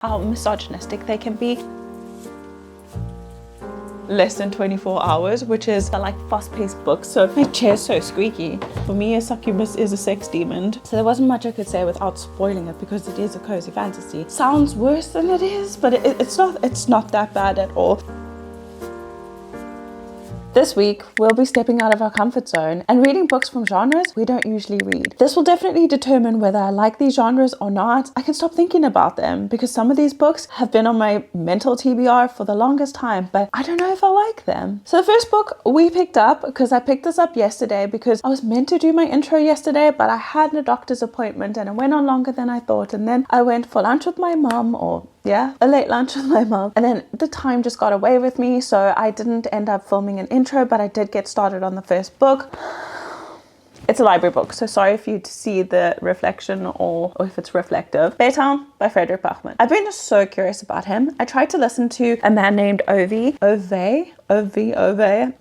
how misogynistic they can be. Less than 24 hours, which is like fast-paced books, so my chair's so squeaky. For me, a succubus is a sex demon, so there wasn't much I could say without spoiling it because it is a cozy fantasy. Sounds worse than it is, but it's not that bad at all. This week, we'll be stepping out of our comfort zone and reading books from genres we don't usually read. This will definitely determine whether I like these genres or not. I can stop thinking about them because some of these books have been on my mental TBR for the longest time, but I don't know if I like them. So the first book we picked up, because I picked this up yesterday because I was meant to do my intro yesterday, but I had a doctor's appointment and it went on longer than I thought. And then I went for lunch with my mum, a late lunch with my mum, and then the time just got away with me, so I didn't end up filming an intro, but I did get started on the first book. It's a library book, so sorry if you see the reflection or if it's reflective. Bear Town by Frederick Bachman. I've been just so curious about him. I tried to listen to a man named Ove.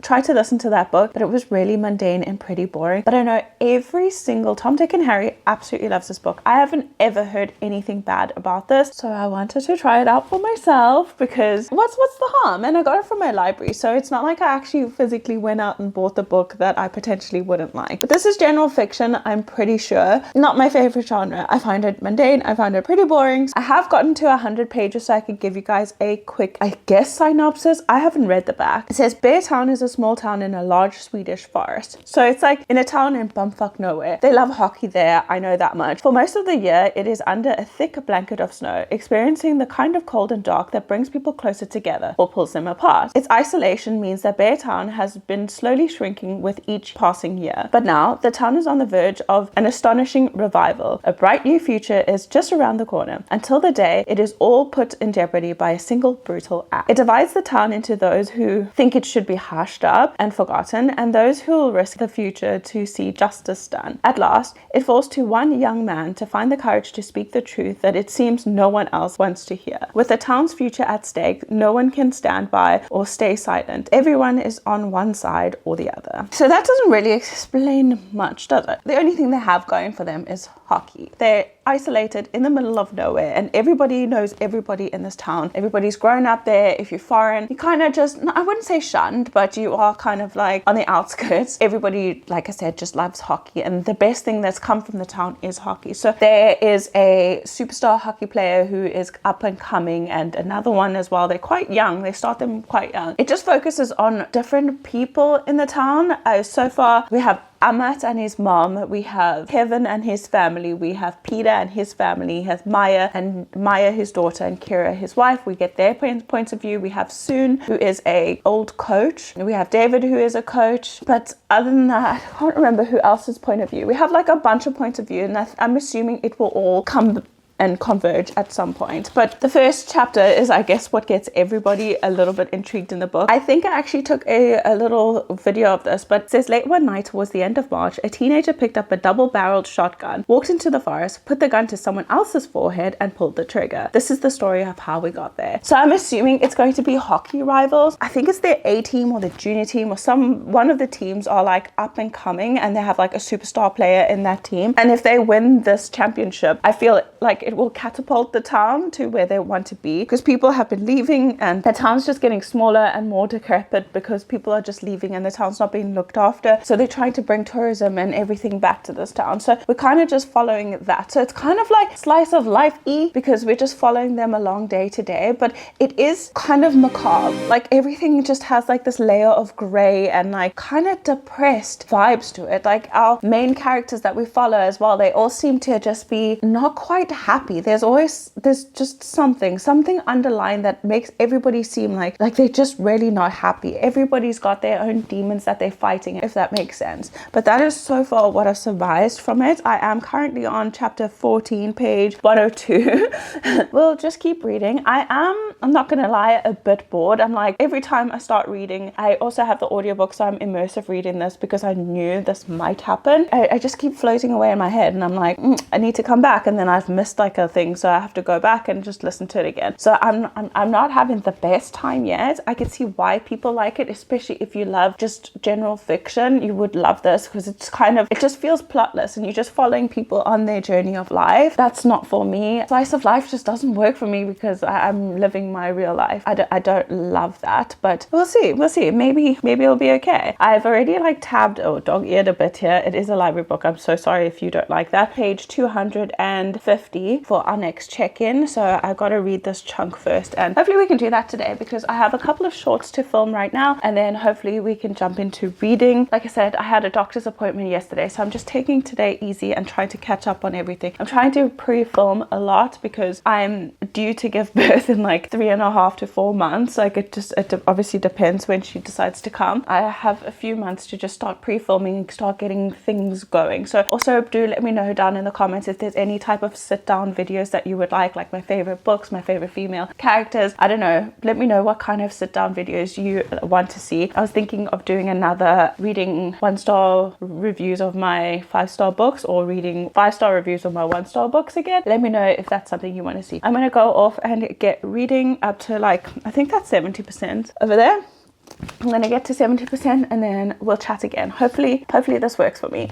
Tried to listen to that book, but it was really mundane and pretty boring. But I know every single Tom, Dick and Harry absolutely loves this book. I haven't ever heard anything bad about this, so I wanted to try it out for myself because what's the harm? And I got it from my library, so it's not like I actually physically went out and bought the book that I potentially wouldn't like. But this is general fiction, I'm pretty sure. Not my favorite genre. I find it mundane. I find it pretty boring. I have gotten to 100 pages, so I could give you guys a quick, I guess, synopsis. I haven't read the back. It says Bear Town is a small town in a large Swedish forest. So it's like in a town in bumfuck nowhere. They love hockey there, I know that much. For most of the year, it is under a thick blanket of snow, experiencing the kind of cold and dark that brings people closer together or pulls them apart. Its isolation means that Bear Town has been slowly shrinking with each passing year. But now, the town is on the verge of an astonishing revival. A bright new future is just around the corner, until the day it is all put in jeopardy by a single brutal act. It divides the town into those who think it should be hushed up and forgotten, and those who will risk the future to see justice done. At last, it falls to one young man to find the courage to speak the truth that it seems no one else wants to hear. With the town's future at stake, no one can stand by or stay silent. Everyone is on one side or the other. So that doesn't really explain much, does it? The only thing they have going for them is hockey. They're isolated in the middle of nowhere and everybody knows everybody in this town. Everybody's grown up there. If you're foreign, you kind of just, I wouldn't say shunned, but you are kind of like on the outskirts. Everybody, like I said, just loves hockey, and the best thing that's come from the town is hockey. So there is a superstar hockey player who is up and coming, and another one as well. They're quite young. They start them quite young. It just focuses on different people in the town. So far, we have Amat and his mom, we have Kevin and his family, we have Peter and his family, he has Maya, his daughter, and Kira, his wife. We get their points of view. We have Soon, who is a old coach. We have David, who is a coach. But other than that, I can't remember who else's point of view. We have like a bunch of points of view, and I'm assuming it will all come and converge at some point. But the first chapter is, I guess, what gets everybody a little bit intrigued in the book. I think I actually took a little video of this, but it says late one night towards the end of March, a teenager picked up a double-barreled shotgun, walked into the forest, put the gun to someone else's forehead, and pulled the trigger. This is the story of how we got there. So I'm assuming it's going to be hockey rivals. I think it's their A team or the junior team or one of the teams are like up and coming, and they have like a superstar player in that team. And if they win this championship, I feel like it will catapult the town to where they want to be, because people have been leaving and the town's just getting smaller and more decrepit because people are just leaving and the town's not being looked after. So they're trying to bring tourism and everything back to this town. So we're kind of just following that. So it's kind of like slice of life-y because we're just following them along day to day, but it is kind of macabre. Like everything just has like this layer of gray and like kind of depressed vibes to it. Like our main characters that we follow as well, they all seem to just be not quite happy. There's just something underlying that makes everybody seem like they're just really not happy. Everybody's got their own demons that they're fighting, if that makes sense. But that is so far what I've surmised from it. I am currently on chapter 14, page 102. We'll just keep reading. I am I'm not gonna lie, a bit bored. I'm like, every time I start reading, I also have the audiobook, so I'm immersive reading this because I knew this might happen. I just keep floating away in my head, and I'm like, I need to come back, and then I've missed like a thing, so I have to go back and just listen to it again. So I'm not having the best time yet. I can see why people like it, especially if you love just general fiction. You would love this because it's kind of, it just feels plotless and you're just following people on their journey of life. That's not for me. Slice of life just doesn't work for me because I'm living my real life. I don't love that, but we'll see. Maybe it'll be okay. I've already like tabbed, dog-eared a bit here. It is a library book. I'm so sorry if you don't like that. Page 250 for our next check-in. So I got to read this chunk first, and hopefully we can do that today because I have a couple of shorts to film right now, and then hopefully we can jump into reading. Like I said, I had a doctor's appointment yesterday, so I'm just taking today easy and trying to catch up on everything. I'm trying to pre-film a lot because I'm due to give birth in like 3.5 to 4 months. Like it obviously depends when she decides to come. I have a few months to just start pre-filming, start getting things going. So also do let me know down in the comments if there's any type of sit down videos that you would like my favorite books, my favorite female characters. I don't know, let me know what kind of sit down videos you want to see. I was thinking of doing another reading 1-star reviews of my 5-star books, or reading 5-star reviews of my 1-star books again. Let me know if that's something you want to see. I'm gonna go off and get reading up to like, I think that's 70% over there. I'm gonna get to 70% and then we'll chat again. Hopefully this works for me.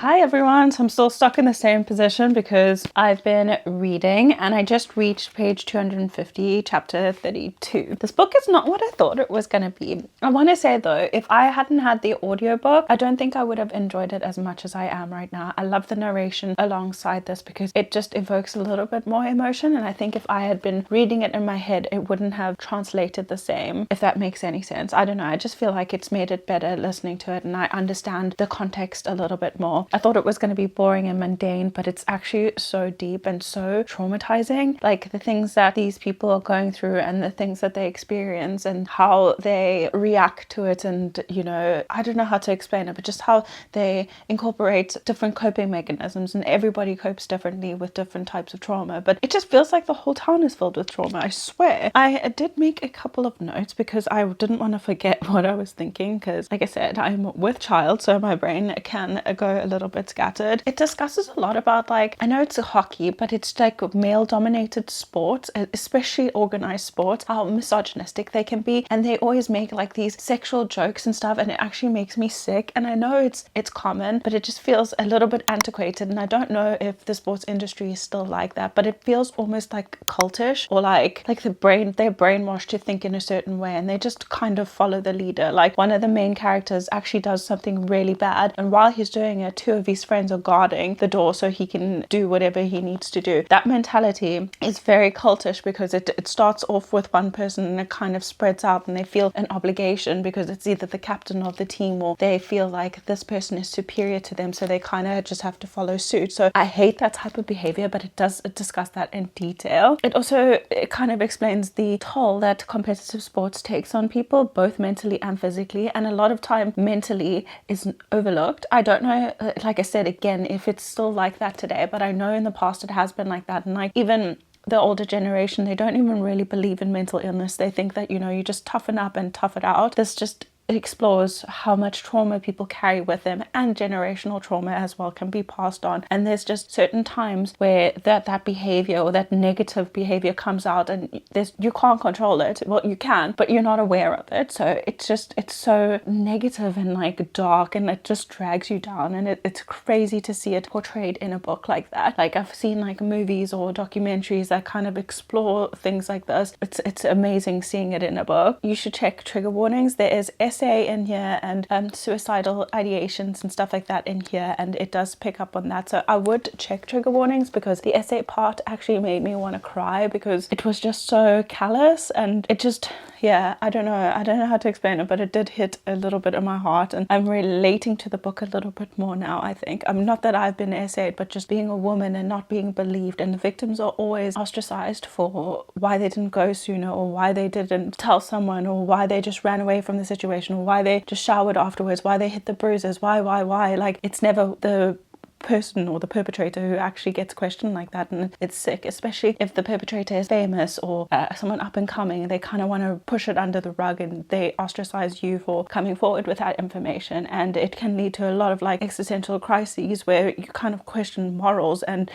Hi everyone, so I'm still stuck in the same position because I've been reading and I just reached page 250, chapter 32. This book is not what I thought it was going to be. I want to say though, if I hadn't had the audiobook, I don't think I would have enjoyed it as much as I am right now. I love the narration alongside this because it just evokes a little bit more emotion, and I think if I had been reading it in my head, it wouldn't have translated the same, if that makes any sense. I don't know, I just feel like it's made it better listening to it and I understand the context a little bit more. I thought it was going to be boring and mundane, but it's actually so deep and so traumatizing. Like the things that these people are going through and the things that they experience and how they react to it, and you know, I don't know how to explain it, but just how they incorporate different coping mechanisms, and everybody copes differently with different types of trauma. But it just feels like the whole town is filled with trauma, I swear. I did make a couple of notes because I didn't want to forget what I was thinking, because like I said, I'm with child, so my brain can go a little bit scattered. It discusses a lot about, like, I know it's a hockey, but it's like male dominated sports, especially organized sports, how misogynistic they can be, and they always make like these sexual jokes and stuff, and it actually makes me sick. And I know it's common, but it just feels a little bit antiquated, and I don't know if the sports industry is still like that, but it feels almost like cultish, or like they're brainwashed to think in a certain way and they just kind of follow the leader. Like one of the main characters actually does something really bad, and while he's doing it, two of his friends are guarding the door so he can do whatever he needs to do. That mentality is very cultish because it starts off with one person and it kind of spreads out, and they feel an obligation because it's either the captain of the team or they feel like this person is superior to them, so they kind of just have to follow suit. So I hate that type of behavior, but it does discuss that in detail. It kind of explains the toll that competitive sports takes on people, both mentally and physically, and a lot of time mentally is overlooked. I don't know, like I said again, if it's still like that today, but I know in the past it has been like that. And like even the older generation, they don't even really believe in mental illness. They think that, you know, you just toughen up and tough it out. This just explores how much trauma people carry with them, and generational trauma as well can be passed on. And there's just certain times where that behavior or that negative behavior comes out, and you can't control it. Well, you can, but you're not aware of it. So it's so negative and like dark, and it just drags you down, and it's crazy to see it portrayed in a book like that. Like I've seen like movies or documentaries that kind of explore things like this. It's amazing seeing it in a book. You should check trigger warnings. There is essay in here and suicidal ideations and stuff like that in here, and it does pick up on that. So I would check trigger warnings, because the essay part actually made me want to cry, because it was just so callous, and it just, yeah, I don't know how to explain it, but it did hit a little bit in my heart, and I'm relating to the book a little bit more now, I think. Not that I've been essayed, but just being a woman and not being believed, and the victims are always ostracized for why they didn't go sooner, or why they didn't tell someone, or why they just ran away from the situation, or why they just showered afterwards, why they hit the bruises, why, like, it's never the person or the perpetrator who actually gets questioned like that. And it's sick, especially if the perpetrator is famous or someone up and coming. They kind of want to push it under the rug, and they ostracize you for coming forward with that information, and it can lead to a lot of like existential crises where you kind of question morals and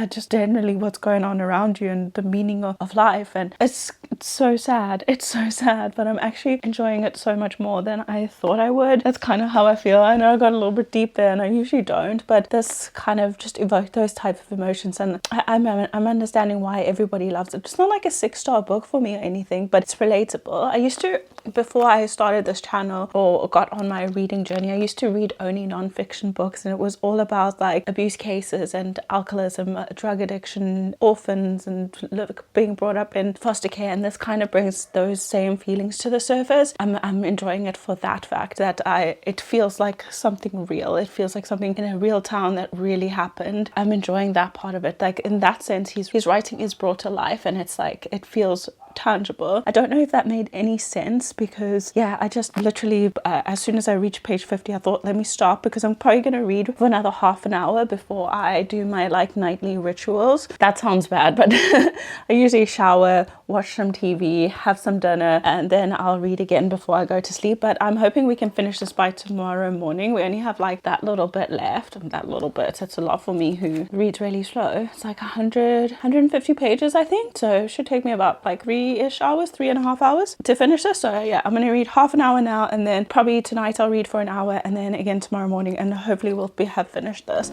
just generally what's going on around you and the meaning of life. And it's so sad, but I'm actually enjoying it so much more than I thought I would. That's kind of how I feel. I know I got a little bit deep there, and I usually don't, but this kind of just evoked those type of emotions, and I'm understanding why everybody loves it. It's not like a 6-star book for me or anything, but it's relatable. I used to, before I started this channel or got on my reading journey, I used to read only non-fiction books, and it was all about like abuse cases and alcoholism, drug addiction, orphans, and being brought up in foster care, and this kind of brings those same feelings to the surface. I'm enjoying it for that fact that it feels like something real. It feels like something in a real town that really happened. I'm enjoying that part of it. Like, in that sense, his writing is brought to life, and it's like, it feels tangible. I don't know if that made any sense, because I just literally as soon as I reached page 50, I thought, let me stop, because I'm probably going to read for another half an hour before I do my like nightly rituals. That sounds bad, but I usually shower, watch some TV, have some dinner, and then I'll read again before I go to sleep. But I'm hoping we can finish this by tomorrow morning. We only have like that little bit left, and that little bit, that's a lot for me who reads really slow. It's like 150 pages, I think, so it should take me about like 3.5 hours to finish this. So I'm gonna read half an hour now, and then probably tonight I'll read for an hour, and then again tomorrow morning, and hopefully we'll have finished this.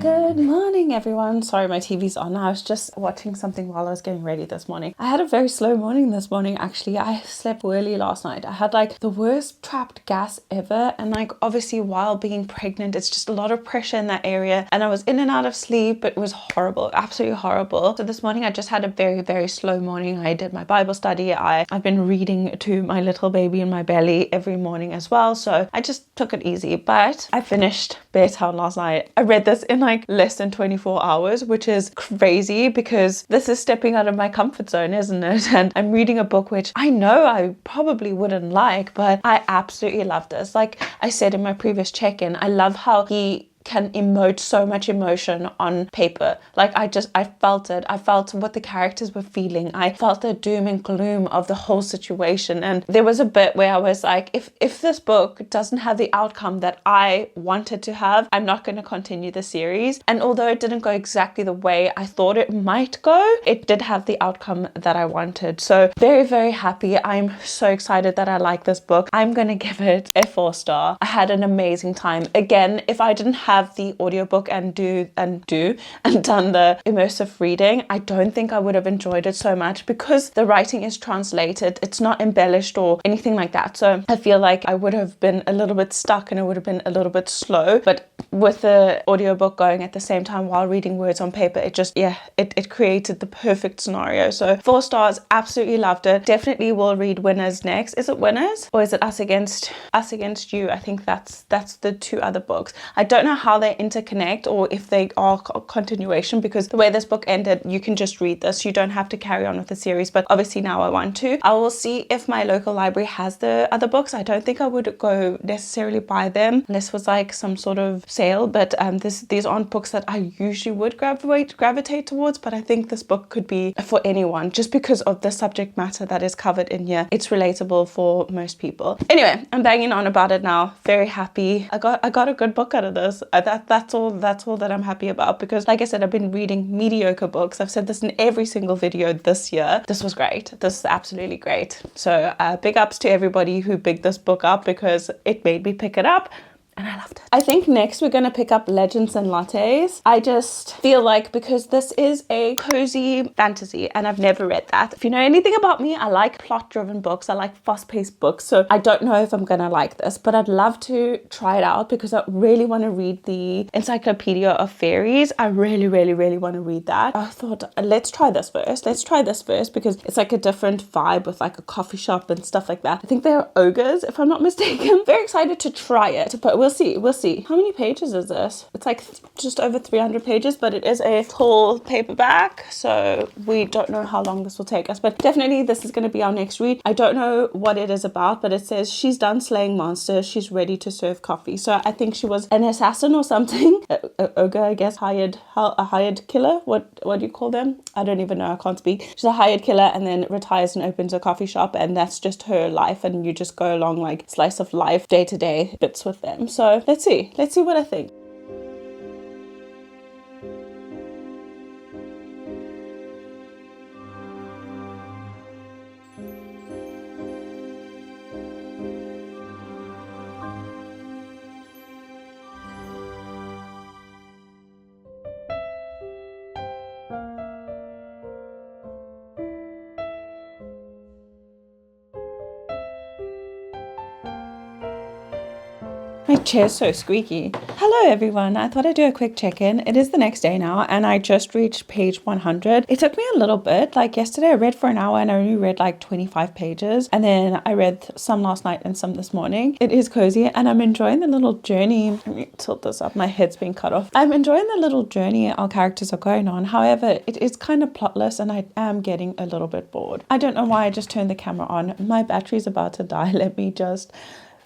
Good morning, everyone. Sorry, my TV's on. I was just watching something while I was getting ready this morning. I had a very slow morning this morning, actually. I slept early last night. I had like the worst trapped gas ever, and like obviously while being pregnant, it's just a lot of pressure in that area, and I was in and out of sleep. It was horrible, absolutely horrible. So this morning I just had a very, very slow morning. I did my Bible study. I've been reading to my little baby in my belly every morning as well, so I just took it easy. But I finished Beartown last night. I read this in like less than 24 hours, which is crazy, because this is stepping out of my comfort zone, isn't it? And I'm reading a book which I know I probably wouldn't like, but I absolutely love this. Like I said in my previous check-in, I love how he can emote so much emotion on paper. Like I felt it. I felt what the characters were feeling. I felt the doom and gloom of the whole situation. And there was a bit where I was like, if this book doesn't have the outcome that I wanted to have, I'm not going to continue the series. And although it didn't go exactly the way I thought it might go, it did have the outcome that I wanted. So very, very happy. I'm so excited that I like this book. I'm going to give it a 4-star. I had an amazing time. Again, if I didn't have the audiobook and done the immersive reading, I don't think I would have enjoyed it so much, because the writing is translated. It's not embellished or anything like that. So I feel like I would have been a little bit stuck, and it would have been a little bit slow. But with the audiobook going at the same time while reading words on paper, it just, it created the perfect scenario. So 4 stars, absolutely loved it. Definitely will read Winners next. Is it Winners or is it Us Against You? I think that's the 2 other books. I don't know how they interconnect or if they are continuation, because the way this book ended, you can just read this. You don't have to carry on with the series, but obviously now I want to. I will see if my local library has the other books. I don't think I would go necessarily buy them unless it was like some sort of sale, but these aren't books that I usually would gravitate towards, but I think this book could be for anyone just because of the subject matter that is covered in here. It's relatable for most people. Anyway, I'm banging on about it now. Very happy. I got a good book out of this. That's all that I'm happy about, because like I said, I've been reading mediocre books. I've said this in every single video this year. This was great. This is absolutely great. So big ups to everybody who picked this book up, because it made me pick it up. And I loved it. I think next we're going to pick up Legends and Lattes. I just feel like, because this is a cozy fantasy and I've never read that. If you know anything about me, I like plot-driven books. I like fast-paced books. So I don't know if I'm going to like this, but I'd love to try it out, because I really want to read the Encyclopedia of Fairies. I really, really, really want to read that. I thought, let's try this first. Let's try this first, because it's like a different vibe with like a coffee shop and stuff like that. I think they're ogres, if I'm not mistaken. Very excited to try it, but we'll see. How many pages is this? It's like just over 300 pages, but it is a tall paperback, so we don't know how long this will take us, but definitely this is going to be our next read. I don't know what it is about, but it says she's done slaying monsters, she's ready to serve coffee. So I think she was an assassin or something. Ogre, I guess. A hired killer. What do you call them? I don't even know. I can't speak. She's a hired killer, and then retires and opens a coffee shop, and that's just her life, and you just go along like slice of life, day to day bits with them. So let's see what I think. My chair's so squeaky. Hello everyone, I thought I'd do a quick check-in. It is the next day now, and I just reached page 100. It took me a little bit. Like yesterday I read for an hour and I only read like 25 pages, and then I read some last night and some this morning. It is cozy and I'm enjoying the little journey. Let me tilt this up, my head's being cut off. I'm enjoying the little journey our characters are going on. However, it is kind of plotless and I am getting a little bit bored. I don't know why I just turned the camera on. My battery's about to die. Let me just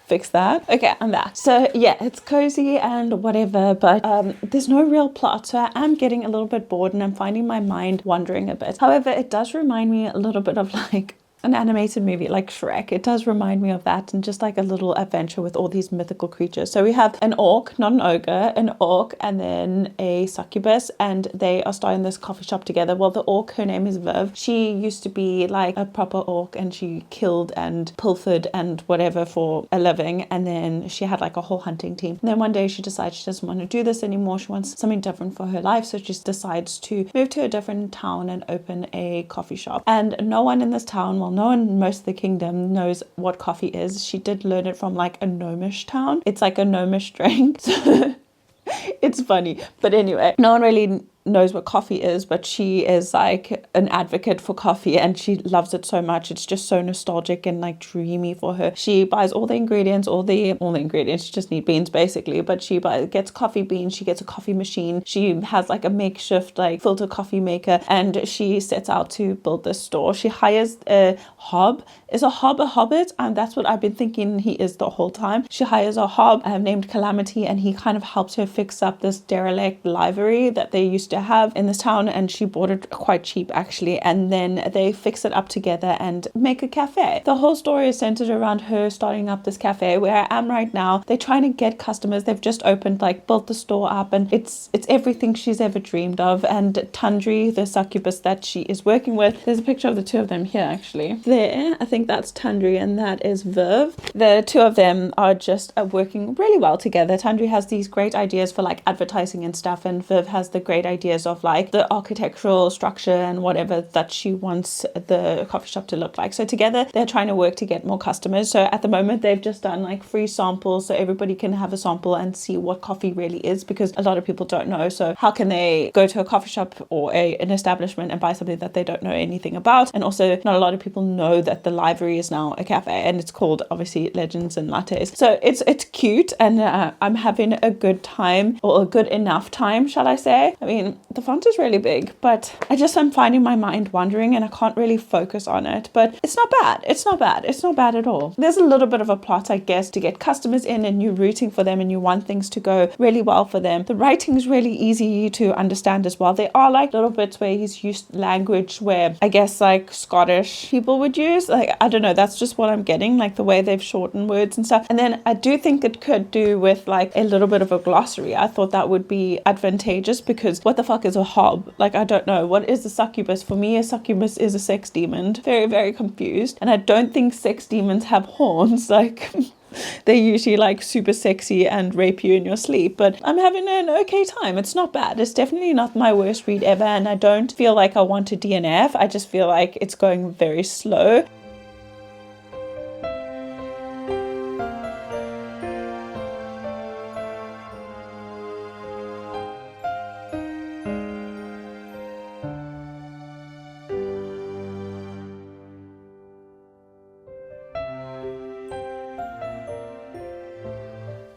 fix that. Okay, I'm back. So yeah, it's cozy and whatever, but there's no real plot, so I am getting a little bit bored and I'm finding my mind wandering a bit. However, it does remind me a little bit of like an animated movie like Shrek. It does remind me of that, and just like a little adventure with all these mythical creatures. So we have an orc, not an ogre, an orc, and then a succubus, and they are starting this coffee shop together. Well, the orc, her name is Viv. She used to be like a proper orc, and she killed and pilfered and whatever for a living, and then she had like a whole hunting team. And then one day she decides she doesn't want to do this anymore. She wants something different for her life, so she decides to move to a different town and open a coffee shop. And no one in this town, well, no one in most of the kingdom knows what coffee is. She did learn it from like a gnomish town. It's like a gnomish drink. So it's funny. But anyway, no one really knows what coffee is, but she is like an advocate for coffee and she loves it so much. It's just so nostalgic and like dreamy for her. She buys all the ingredients, all the ingredients. She just need beans basically, but she gets coffee beans, she gets a coffee machine, she has like a makeshift like filter coffee maker, and she sets out to build this store. She hires a hob. Is a hob a hobbit? And that's what I've been thinking he is the whole time. She hires a hob named Calamity, and he kind of helps her fix up this derelict library that they used to have in this town, and she bought it quite cheap actually, and then they fix it up together and make a cafe. The whole story is centered around her starting up this cafe. Where I am right now, they're trying to get customers. They've just opened, like built the store up, and it's everything she's ever dreamed of. And Tundri, the succubus that she is working with, there's a picture of the two of them here actually. There, I think that's Tundri and that is Viv. The two of them are just working really well together. Tundri has these great ideas for like advertising and stuff, and Viv has the great ideas of like the architectural structure and whatever that she wants the coffee shop to look like. So together they're trying to work to get more customers. So at the moment they've just done like free samples so everybody can have a sample and see what coffee really is, because a lot of people don't know. So how can they go to a coffee shop or an establishment and buy something that they don't know anything about? And also not a lot of people know that the library is now a cafe, and it's called obviously Legends and Lattes. So it's cute, and I'm having a good time, or a good enough time, shall I say. I mean, the font is really big, but I'm finding my mind wandering and I can't really focus on it. But it's not bad. It's not bad. It's not bad at all. There's a little bit of a plot, I guess, to get customers in, and you're rooting for them and you want things to go really well for them. The writing is really easy to understand as well. There are like little bits where he's used language where I guess like Scottish people would use. Like, I don't know, that's just what I'm getting, like the way they've shortened words and stuff. And then I do think it could do with like a little bit of a glossary. I thought that would be advantageous, because what the fuck is a hob? Like, I don't know. What is a succubus? For me, a succubus is a sex demon. Very, very confused. And I don't think sex demons have horns. Like, they're usually like super sexy and rape you in your sleep. But I'm having an okay time. It's not bad. It's definitely not my worst read ever. And I don't feel like I want to DNF. I just feel like it's going very slow.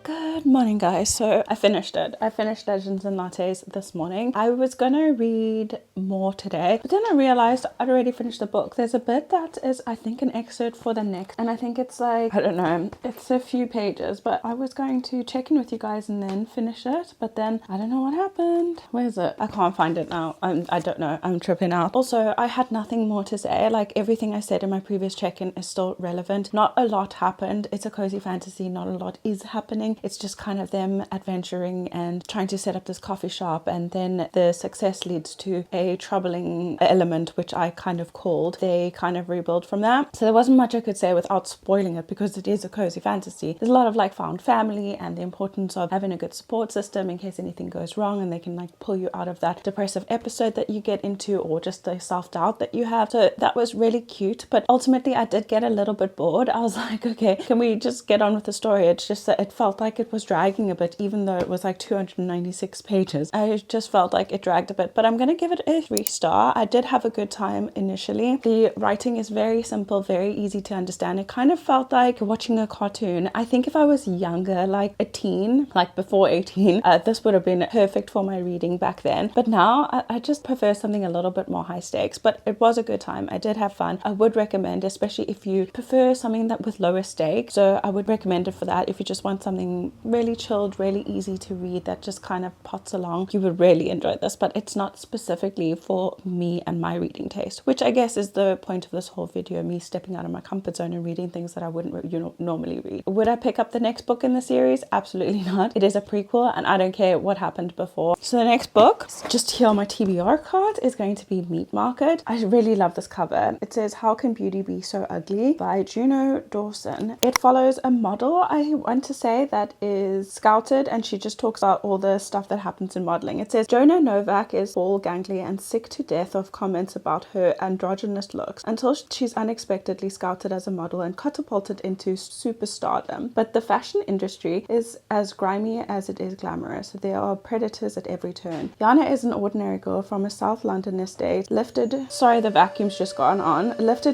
Good morning, guys. So I finished it. I finished Legends and Lattes this morning. I was gonna read more today, but then I realized I'd already finished the book. There's a bit that is, I think, an excerpt for the next, and I think it's like, I don't know, it's a few pages, but I was going to check in with you guys and then finish it, but then I don't know what happened. Where's it? I can't find it now. I don't know. I'm tripping out. Also, I had nothing more to say. Like, everything I said in my previous check-in is still relevant. Not a lot happened. It's a cozy fantasy. Not a lot is happening. It's just kind of them adventuring and trying to set up this coffee shop, and then the success leads to a troubling element, which I kind of called. They kind of rebuild from that. So there wasn't much I could say without spoiling it, because it is a cozy fantasy. There's a lot of like found family and the importance of having a good support system in case anything goes wrong, and they can like pull you out of that depressive episode that you get into, or just the self-doubt that you have. So that was really cute, but ultimately I did get a little bit bored. I was like, okay, can we just get on with the story? It's just that it felt like it was dragging a bit, even though it was like 296 pages. I just felt like it dragged a bit, but I'm gonna give it a 3-star. I did have a good time initially. The writing is very simple, very easy to understand. It kind of felt like watching a cartoon. I think if I was younger, like a teen, like before 18, this would have been perfect for my reading back then. But now I just prefer something a little bit more high stakes, but it was a good time. I did have fun. I would recommend, especially if you prefer something that with lower stakes. So I would recommend it for that. If you just want something really chilled, really easy to read that just kind of pots along, you would really enjoy this. But it's not specifically for me and my reading taste, which I guess is the point of this whole video, me stepping out of my comfort zone and reading things that I wouldn't normally read. Would I pick up the next book in the series? Absolutely not. It is a prequel and I don't care what happened before. So the next book, just here on my TBR card, is going to be Meat Market. I really love this cover. It says How Can Beauty Be So Ugly by Juno Dawson. It follows a model, I want to say, that is scouted, and she just talks about all the stuff that happens in modeling. It says Jonah Novak is tall, gangly, and sick to death of comments about her androgynous looks until she's unexpectedly scouted as a model and catapulted into superstardom. But the fashion industry is as grimy as it is glamorous. There are predators at every turn. Yana is an ordinary girl from a South London estate, lifted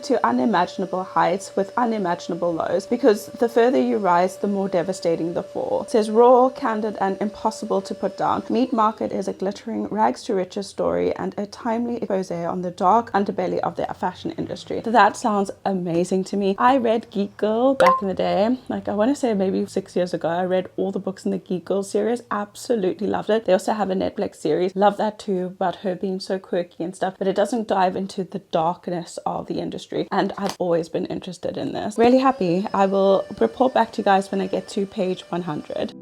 to unimaginable heights with unimaginable lows, because the further you rise, the more devastating the fall. It says raw, candid, and impossible to put down. Meat Market is a glittering rags to riches story and a timely expose on the dark underbelly of the fashion industry. So that sounds amazing to me. I read Geek Girl back in the day, like I want to say maybe 6 years ago. I read all the books in the Geek Girl series, absolutely loved it. They also have a Netflix series, love that too, about her being so quirky and stuff, but it doesn't dive into the darkness of the industry, and I've always been interested in this. Really happy. I will report back to you guys when I get to page 100.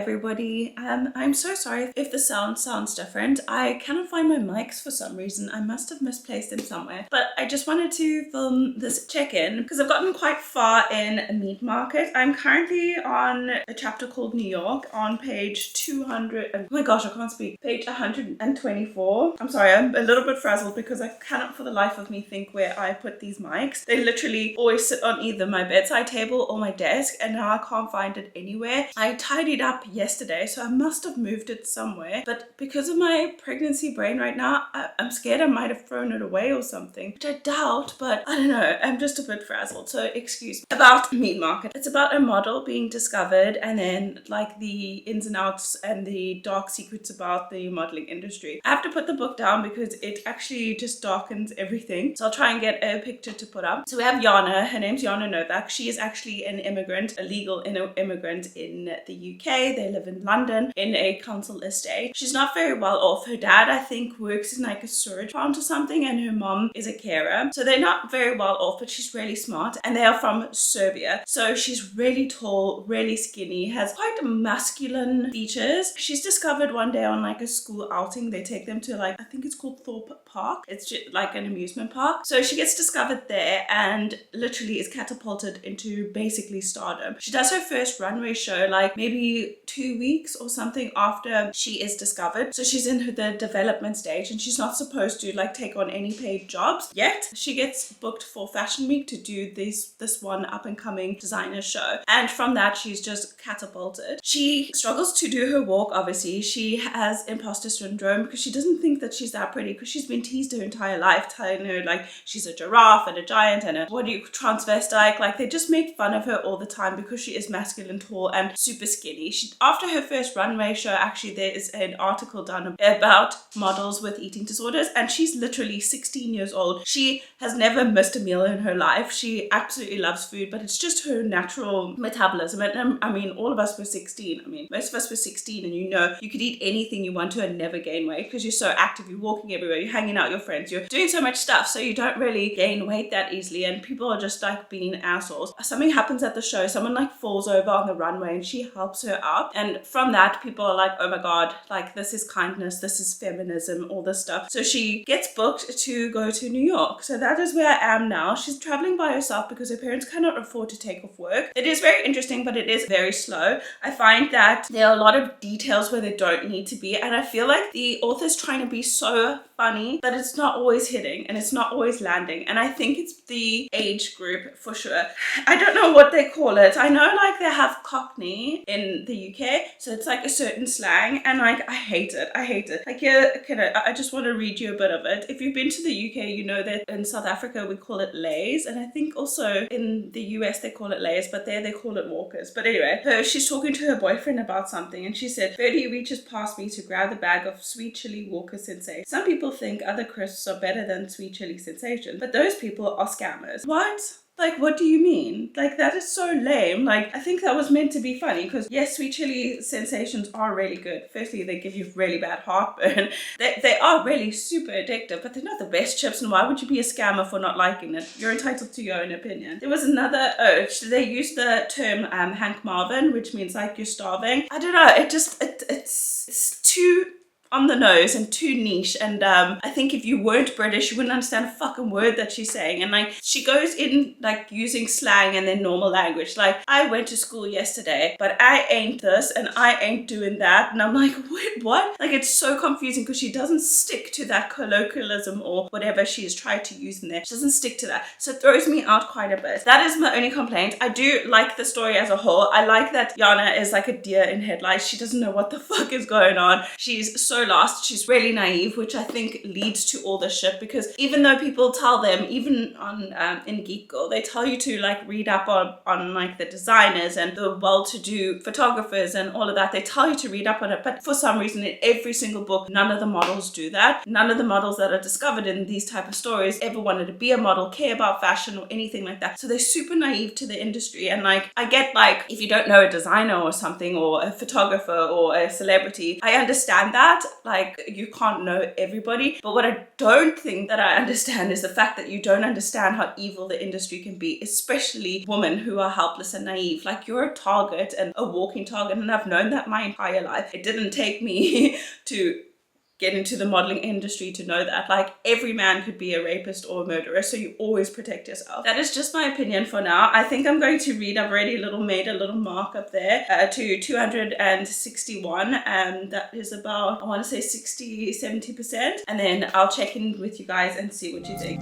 everybody. I'm so sorry if the sound sounds different. I cannot find my mics for some reason. I must have misplaced them somewhere. But I just wanted to film this check-in because I've gotten quite far in Meat Market. I'm currently on a chapter called New York on page 200. Oh my gosh, I can't speak. Page 124. I'm sorry, I'm a little bit frazzled because I cannot for the life of me think where I put these mics. They literally always sit on either my bedside table or my desk, and now I can't find it anywhere. I tidied up yesterday, so I must have moved it somewhere, but because of my pregnancy brain right now, I'm scared I might have thrown it away or something, which I doubt, but I don't know, I'm just a bit frazzled, so excuse me. About Meat Market, it's about a model being discovered and then like the ins and outs and the dark secrets about the modeling industry. I have to put the book down because it actually just darkens everything, so I'll try and get a picture to put up. So we have Yana, her name's Yana Novak. She is actually an immigrant, a legal immigrant in the UK. They live in London in a council estate. She's not very well off. Her dad, I think, works in like a storage plant or something, and her mom is a carer. So they're not very well off, but she's really smart, and they are from Serbia. So she's really tall, really skinny, has quite masculine features. She's discovered one day on like a school outing. They take them to like, I think it's called Thorpe Park. It's just like an amusement park. So she gets discovered there and literally is catapulted into basically stardom. She does her first runway show like maybe 2 weeks or something after she is discovered. So she's in the development stage and she's not supposed to like take on any paid jobs yet. She gets booked for Fashion Week to do this one up and coming designer show. And from that, she's just catapulted. She struggles to do her walk, obviously. She has imposter syndrome because she doesn't think that she's that pretty because she's been teased her entire life, telling her like she's a giraffe and a giant and a transvestite. Like they just make fun of her all the time because she is masculine, tall and super skinny. After her first runway show, actually there is an article done about models with eating disorders, and she's literally 16 years old. She has never missed a meal in her life. She absolutely loves food, but it's just her natural metabolism. And I mean, all of us were 16. I mean, most of us were 16, and you know, you could eat anything you want to and never gain weight because you're so active. You're walking everywhere, you're hanging out with your friends, you're doing so much stuff, so you don't really gain weight that easily, and people are just like being assholes. Something happens at the show, someone like falls over on the runway and she helps her up, and from that people are like, oh my god, like this is kindness, this is feminism, all this stuff. So she gets booked to go to New York. So that is where I am now. She's traveling by herself because her parents cannot afford to take off work. It is very interesting, but it is very slow. I find that there are a lot of details where they don't need to be, and I feel like the author's trying to be so funny that it's not always hitting and it's not always landing, and I think it's the age group for sure. I don't know what they call it. I know like they have Cockney in the UK, so it's like a certain slang, and like I hate it. Like I just want to read you a bit of it. If you've been to the UK, you know that in South Africa we call it lays, and I think also in the US they call it lays, but there they call it walkers. But anyway, she's talking to her boyfriend about something, and she said, Ferdy reaches past me to grab the bag of sweet chili Walker Sensation. Some people think other crisps are better than sweet chili Sensation, but those people are scammers. What? Like, what do you mean? Like, that is so lame. Like, I think that was meant to be funny because, yes, sweet chili sensations are really good. Firstly, they give you really bad heartburn. They are really super addictive, but they're not the best chips. And why would you be a scammer for not liking it? You're entitled to your own opinion. There was another, they used the term Hank Marvin, which means like you're starving. I don't know. It's too on the nose and too niche, and I think if you weren't British you wouldn't understand a fucking word that she's saying. And like she goes in like using slang and then normal language, like I went to school yesterday but I ain't this and I ain't doing that, and I'm like, wait, what? Like it's so confusing because she doesn't stick to that colloquialism or whatever she's tried to use in there. She doesn't stick to that, so it throws me out quite a bit. That is my only complaint. I do like the story as a whole. I like that Yana is like a deer in headlights. She doesn't know what the fuck is going on. She's so lost. She's really naive, which I think leads to all this shit, because even though people tell them, even on in Geek Girl, they tell you to like read up on like the designers and the well-to-do photographers and all of that. They tell you to read up on it, but for some reason in every single book none of the models do that. None of the models that are discovered in these type of stories ever wanted to be a model, care about fashion or anything like that. So they're super naive to the industry. And like I get, like, if you don't know a designer or something or a photographer or a celebrity, I understand that, like you can't know everybody. But what I don't think that I understand is the fact that you don't understand how evil the industry can be, especially women who are helpless and naive. Like, you're a target and a walking target, and I've known that my entire life. It didn't take me to get into the modeling industry to know that, like, every man could be a rapist or a murderer, so you always protect yourself. That is just my opinion for now. I think I'm going to read, I've already made a little mark up there to 261, and that is about, I want to say 60-70%, and then I'll check in with you guys and see what you think.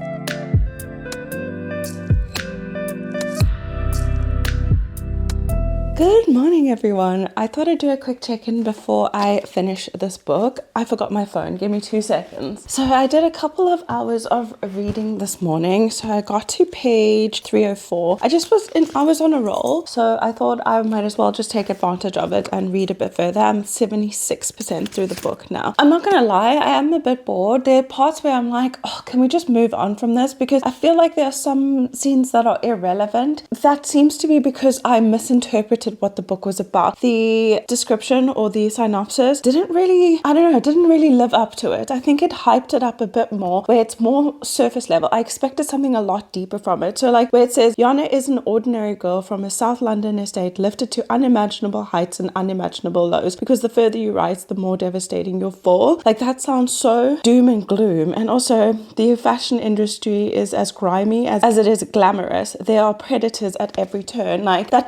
Good morning, everyone. I thought I'd do a quick check-in before I finish this book. I forgot my phone. Give me 2 seconds. So I did a couple of hours of reading this morning. So I got to page 304. I was on a roll. So I thought I might as well just take advantage of it and read a bit further. I'm 76% through the book now. I'm not going to lie. I am a bit bored. There are parts where I'm like, oh, can we just move on from this? Because I feel like there are some scenes that are irrelevant. That seems to be because I misinterpreted what the book was about. The description or the synopsis didn't really live up to it. I think it hyped it up a bit more, where it's more surface level. I expected something a lot deeper from it. So like where it says, Yana is an ordinary girl from a South London estate, lifted to unimaginable heights and unimaginable lows, because the further you rise, the more devastating you'll fall. Like, that sounds so doom and gloom. And also, the fashion industry is as grimy as it is glamorous. There are predators at every turn. Like, that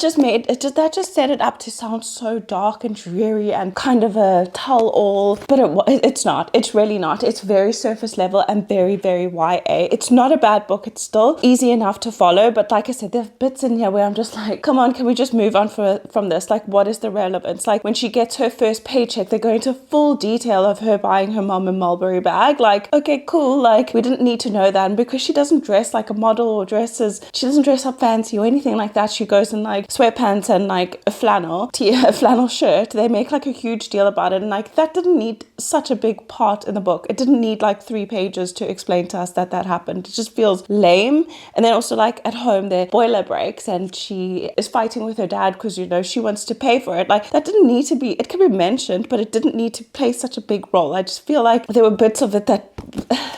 just set it up to sound so dark and dreary and kind of a tell-all, but it's not. It's really not. It's very surface level and very, very YA. It's not a bad book. It's still easy enough to follow, but like I said, there are bits in here where I'm just like, come on, can we just move on from this? Like, what is the relevance? Like, when she gets her first paycheck, they go into full detail of her buying her mom a Mulberry bag. Like, okay, cool. Like, we didn't need to know that. And because she doesn't dress like a model or she doesn't dress up fancy or anything like that. She goes in like sweatpants and like a flannel shirt. They make like a huge deal about it, and like that didn't need such a big part in the book. It didn't need like 3 pages to explain to us that happened. It just feels lame. And then also, like, at home, their boiler breaks and she is fighting with her dad because, you know, she wants to pay for it. Like, that didn't need to be, it could be mentioned, but it didn't need to play such a big role. I just feel like there were bits of it that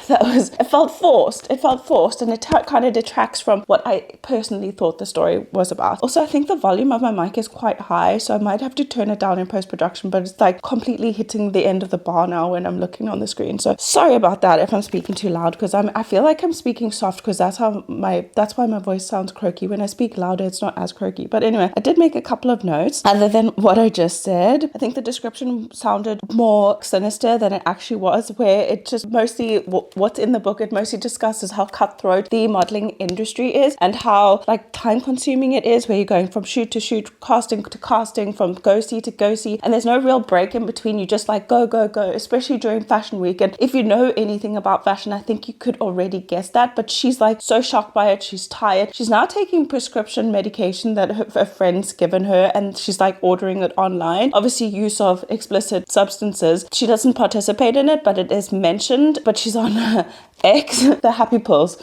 it felt forced, and it kind of detracts from what I personally thought the story was about. Also, I think the volume of my mic is quite high, so I might have to turn it down in post-production, but it's like completely hitting the end of the bar now when I'm looking on the screen. So sorry about that if I'm speaking too loud, because I feel like I'm speaking soft, because that's why my voice sounds croaky. When I speak louder, it's not as croaky. But anyway, I did make a couple of notes other than what I just said. I think the description sounded more sinister than it actually was, where it just mostly, what's in the book, it mostly discusses how cutthroat the modeling industry is and how like time consuming it is, where you're going from shoot to shoot, casting to casting, from go-see to go-see, and there's no real break in between. You just like go, especially during fashion week. And if you know anything about fashion, I think you could already guess that, but she's like so shocked by it. She's tired. She's now taking prescription medication that her friend's given her, and she's like ordering it online. Obviously, use of explicit substances. She doesn't participate in it, but it is mentioned. But she's on X, the happy pills.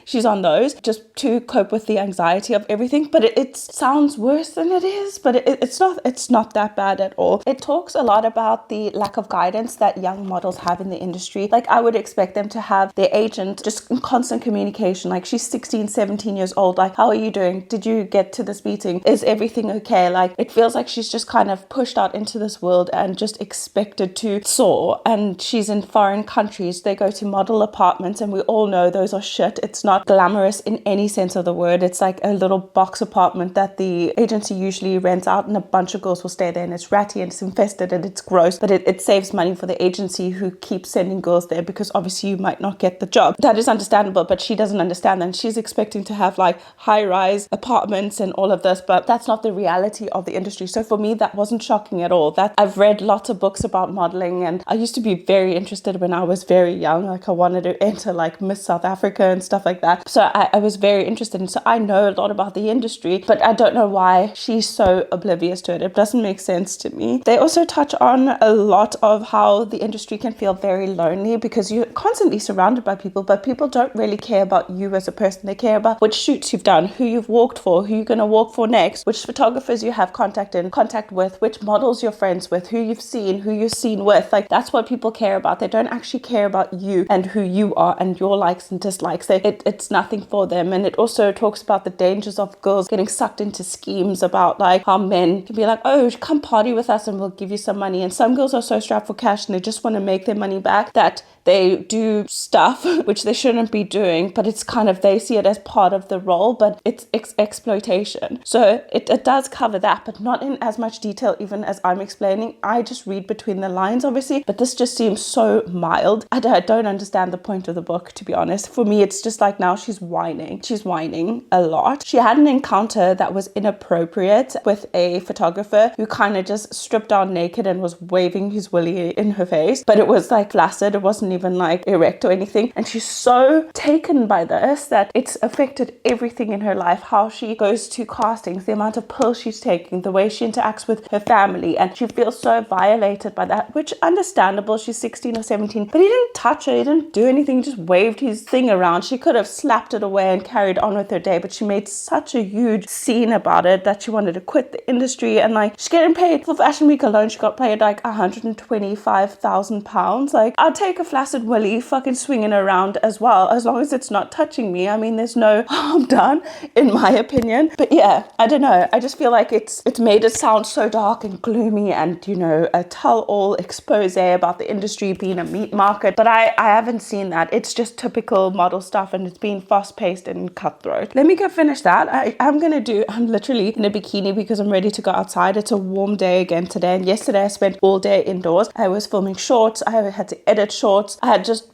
She's on those just to cope with the anxiety of everything. But it sounds worse than it is, but it's not that bad at all. It talks a lot about the lack of guidance that young models have in the industry. Like, I would expect them to have their agent just in constant communication. Like, she's 16, 17 years old. Like, how are you doing? Did you get to this meeting? Is everything okay? Like, it feels like she's just kind of pushed out into this world and just expected to soar. And she's in foreign countries. They go to model apartments, and we all know those are shit. It's not glamorous in any sense of the word. It's like a little box apartment that the agency usually rents out, and a bunch of girls will stay there, and it's ratty and it's infested and it's gross, but it saves money for the agency, who keeps sending girls there because obviously you might not get the job. That is understandable, but she doesn't understand that. And she's expecting to have like high-rise apartments and all of this, but that's not the reality of the industry. So for me, that wasn't shocking at all. That I've read lots of books about modeling, and I used to be very interested when I was very young. like I wanted to enter like Miss South Africa and stuff like that. So I was very interested, and so I know a lot about the industry, but I don't know why she's so oblivious to it. It doesn't make sense to me. They also touch on a lot of how the industry can feel very lonely because you're constantly surrounded by people, but people don't really care about you as a person. They care about which shoots you've done, who you've walked for, who you're going to walk for next, which photographers you have contact with, which models you're friends with, who you've seen, who you're seen with. Like, that's what people care about. They don't actually care about you and who you are and your likes and dislikes. It's nothing for them. And it also talks about the dangers of girls getting sucked into schemes about like how men can be like, oh, come party with us and we'll give you some money. And some girls are so strapped for cash and they just want to make their money back that they do stuff which they shouldn't be doing, but it's kind of, they see it as part of the role, but it's exploitation. So it does cover that, but not in as much detail even as I'm explaining. I just read between the lines, obviously, but this just seems so mild. I don't understand the point of the book, to be honest. For me, it's just like now she's whining. She's whining a lot. She had an encounter that was inappropriate with a photographer who kind of just stripped down naked and was waving his willy in her face, but it was like flaccid. It wasn't even like erect or anything, and she's so taken by this that it's affected everything in her life, how she goes to castings, the amount of pills she's taking, the way she interacts with her family, and she feels so violated by that, which understandable. She's 16 or 17, but he didn't touch her, he didn't do anything, he just waved his thing around. She could have slapped it away and carried on with her day, but she made such a huge scene about it that she wanted to quit the industry. And like, she's getting paid for Fashion Week alone, she got paid like £125,000. Like, I'll take a flaccid willy fucking swinging around as well, as long as it's not touching me. I mean, there's no harm done in my opinion. But yeah, I don't know, I just feel like it's made it sound so dark and gloomy and, you know, a tell-all expose about the industry being a meat market, but I haven't seen that. It's just typical model stuff, and it's been fast-paced and cutthroat. Let me go finish that. I'm literally in a bikini because I'm ready to go outside. It's a warm day again today, and yesterday I spent all day indoors. I was filming shorts, I had to edit shorts, I just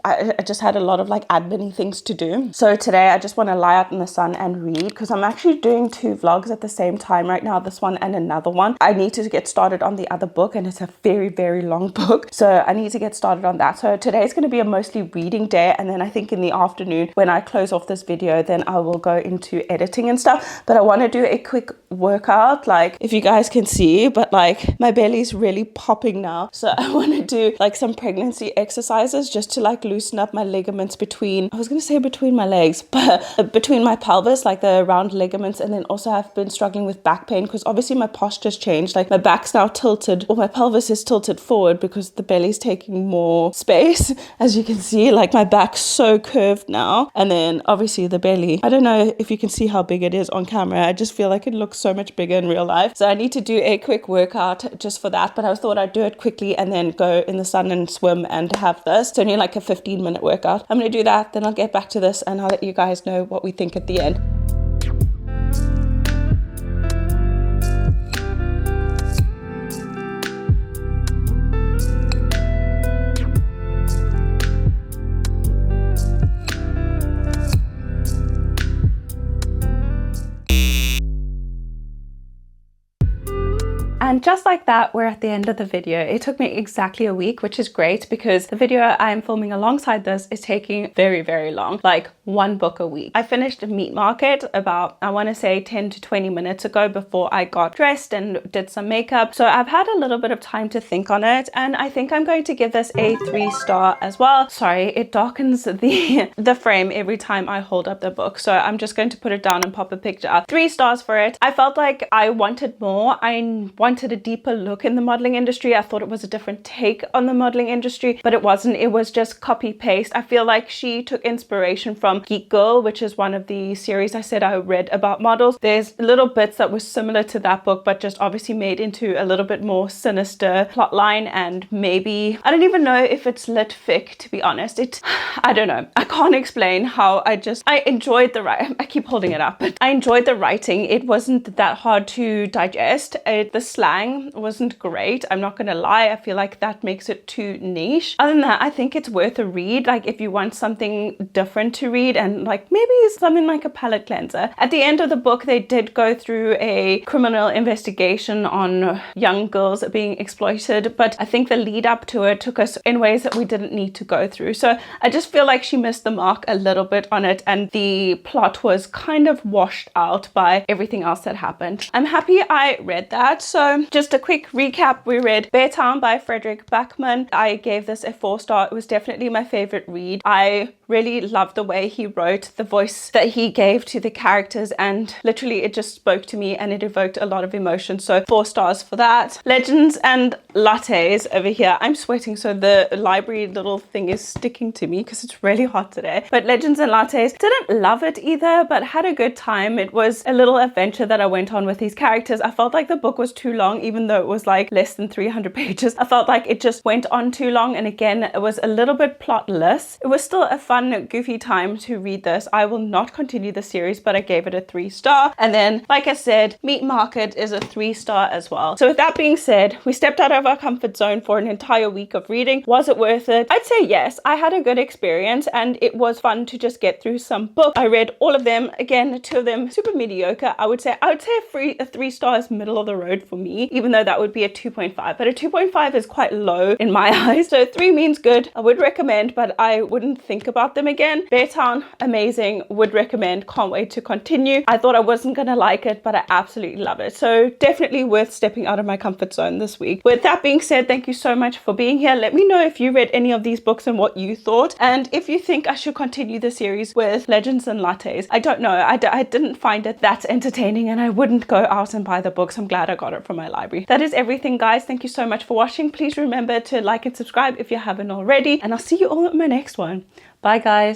had a lot of like admin things to do. So today I just want to lie out in the sun and read, because I'm actually doing 2 vlogs at the same time right now, this one and another one. I need to get started on the other book, and it's a very, very long book, so I need to get started on that. So today is going to be a mostly reading day, and then I think in the afternoon when I close off this video, then I will go into editing and stuff. But I want to do a quick workout, like if you guys can see, but like my belly's really popping now, so I want to do like some pregnancy exercises just to like loosen up my ligaments between, I was going to say between my legs, but between my pelvis, like the round ligaments. And then also I've been struggling with back pain because obviously my posture's changed. Like my back's now tilted, or my pelvis is tilted forward because the belly's taking more space. As you can see, like my back's so curved now, and then obviously the belly, I don't know if you can see how big it is on camera. I just feel like it looks so much bigger in real life, so I need to do a quick workout just for that. But I thought I'd do it quickly and then go in the sun and swim and have this. It's only like a 15-minute workout. I'm gonna do that, then I'll get back to this and I'll let you guys know what we think at the end. And just like that, we're at the end of the video. It took me exactly a week, which is great because the video I am filming alongside this is taking very, very long, like 1 book a week. I finished Meat Market about, I want to say 10 to 20 minutes ago before I got dressed and did some makeup. So I've had a little bit of time to think on it, and I think I'm going to give this a 3-star as well. Sorry, it darkens the frame every time I hold up the book. So I'm just going to put it down and pop a picture up. 3 stars for it. I felt like I wanted more. I wanted a deeper look in the modeling industry. I thought it was a different take on the modeling industry, but it wasn't. It was just copy paste. I feel like she took inspiration from Geek Girl, which is one of the series I said I read about models. There's little bits that were similar to that book, but just obviously made into a little bit more sinister plot line. And maybe, I don't even know if it's lit fic, to be honest. I don't know. I can't explain how I enjoyed the writing. I keep holding it up, but I enjoyed the writing. It wasn't that hard to digest. The slang slang wasn't great. I'm not gonna lie. I feel like that makes it too niche. Other than that, I think it's worth a read. Like if you want something different to read and like maybe something like a palate cleanser. At the end of the book, they did go through a criminal investigation on young girls being exploited, but I think the lead up to it took us in ways that we didn't need to go through. So I just feel like she missed the mark a little bit on it, and the plot was kind of washed out by everything else that happened. I'm happy I read that. So just a quick recap, we read Bear Town by Frederick Backman. I gave this a 4-star. It was definitely my favorite read. I really loved the way he wrote, the voice that he gave to the characters, and literally it just spoke to me and it evoked a lot of emotion. So 4 stars for that. Legends and Lattes over here. I'm sweating, so the library little thing is sticking to me because it's really hot today. But Legends and Lattes, didn't love it either, but had a good time. It was a little adventure that I went on with these characters. I felt like the book was too long, even though it was like less than 300 pages. I felt like it just went on too long, and again, it was a little bit plotless. It was still a fun, goofy time to read this. I will not continue the series, but I gave it a 3-star. And then, like I said, Meat Market is a 3-star as well. So with that being said, we stepped out of our comfort zone for an entire week of reading. Was it worth it? I'd say yes. I had a good experience and it was fun to just get through some books. I read all of them. Again, 2 of them super mediocre. I would say a 3-star is middle of the road for me, even though that would be a 2.5, but a 2.5 is quite low in my eyes. So 3 means good. I would recommend, but I wouldn't think about them again. Bear Town, amazing, would recommend, can't wait to continue. I thought I wasn't gonna like it, but I absolutely love it. So definitely worth stepping out of my comfort zone this week. With that being said, thank you so much for being here. Let me know if you read any of these books and what you thought, and if you think I should continue the series with Legends and Lattes. I don't know, I didn't find it that entertaining, and I wouldn't go out and buy the books. I'm glad I got it from my library. That is everything, guys. Thank you so much for watching. Please remember to like and subscribe if you haven't already, and I'll see you all in my next one. Bye, guys.